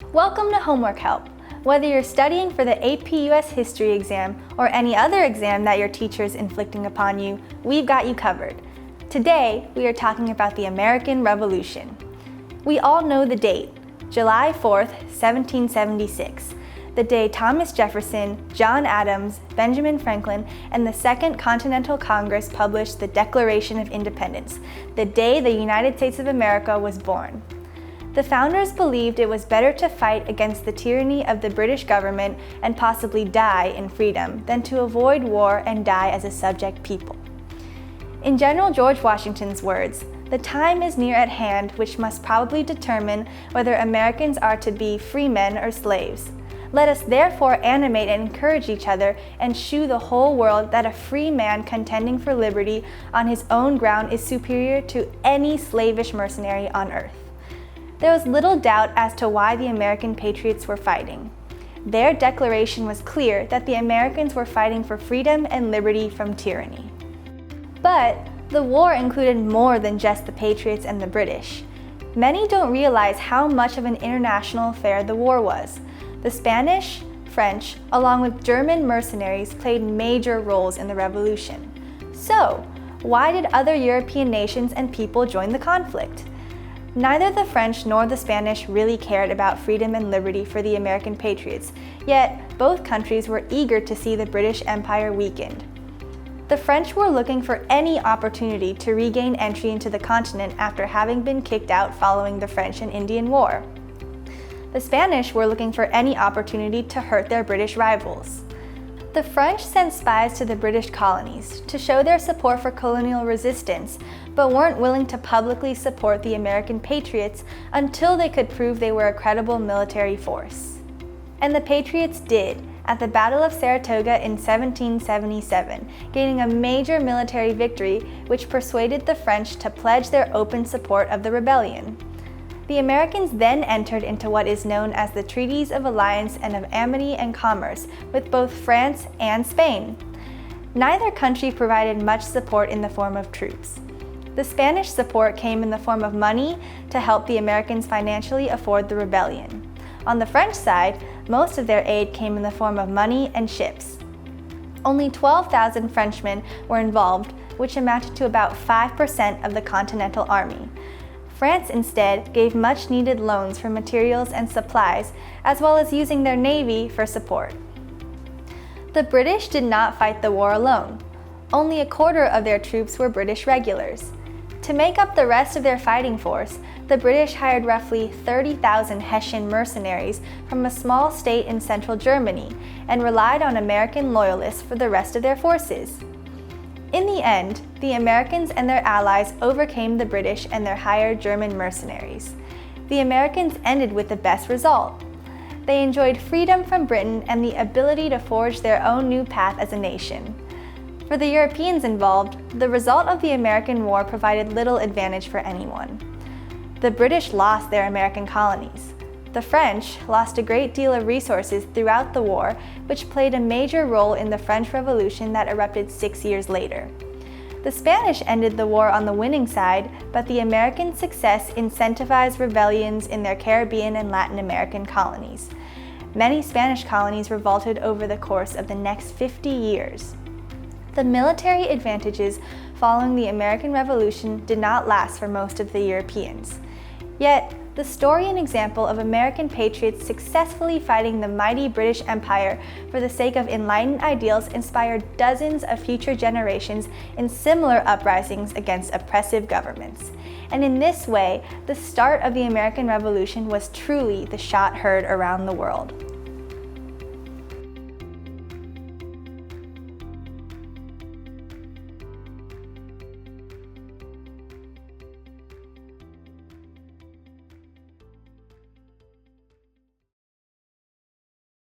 Welcome to Homework Help. Whether you're studying for the AP US History exam or any other exam that your teacher is inflicting upon you, we've got you covered. Today, we are talking about the American Revolution. We all know the date, July 4th, 1776, the day Thomas Jefferson, John Adams, Benjamin Franklin, and the Second Continental Congress published the Declaration of Independence, the day the United States of America was born. The founders believed it was better to fight against the tyranny of the British government and possibly die in freedom than to avoid war and die as a subject people. In General George Washington's words, "The time is near at hand which must probably determine whether Americans are to be free men or slaves. Let us therefore animate and encourage each other and shew the whole world that a free man contending for liberty on his own ground is superior to any slavish mercenary on earth." There was little doubt as to why the American patriots were fighting. Their declaration was clear that the Americans were fighting for freedom and liberty from tyranny. But the war included more than just the patriots and the British. Many don't realize how much of an international affair the war was. The Spanish, French, along with German mercenaries played major roles in the revolution. So, why did other European nations and people join the conflict? Neither the French nor the Spanish really cared about freedom and liberty for the American patriots, yet both countries were eager to see the British Empire weakened. The French were looking for any opportunity to regain entry into the continent after having been kicked out following the French and Indian War. The Spanish were looking for any opportunity to hurt their British rivals. The French sent spies to the British colonies to show their support for colonial resistance, but weren't willing to publicly support the American patriots until they could prove they were a credible military force. And the patriots did, at the Battle of Saratoga in 1777, gaining a major military victory which persuaded the French to pledge their open support of the rebellion. The Americans then entered into what is known as the Treaties of Alliance and of Amity and Commerce with both France and Spain. Neither country provided much support in the form of troops. The Spanish support came in the form of money to help the Americans financially afford the rebellion. On the French side, most of their aid came in the form of money and ships. Only 12,000 Frenchmen were involved, which amounted to about 5% of the Continental Army. France instead gave much-needed loans for materials and supplies, as well as using their navy for support. The British did not fight the war alone. Only a quarter of their troops were British regulars. To make up the rest of their fighting force, the British hired roughly 30,000 Hessian mercenaries from a small state in central Germany and relied on American loyalists for the rest of their forces. In the end, the Americans and their allies overcame the British and their hired German mercenaries. The Americans ended with the best result. They enjoyed freedom from Britain and the ability to forge their own new path as a nation. For the Europeans involved, the result of the American War provided little advantage for anyone. The British lost their American colonies. The French lost a great deal of resources throughout the war, which played a major role in the French Revolution that erupted 6 years later. The Spanish ended the war on the winning side, but the American success incentivized rebellions in their Caribbean and Latin American colonies. Many Spanish colonies revolted over the course of the next 50 years. The military advantages following the American Revolution did not last for most of the Europeans. Yet, the story and example of American patriots successfully fighting the mighty British Empire for the sake of enlightened ideals inspired dozens of future generations in similar uprisings against oppressive governments. And in this way, the start of the American Revolution was truly the shot heard around the world.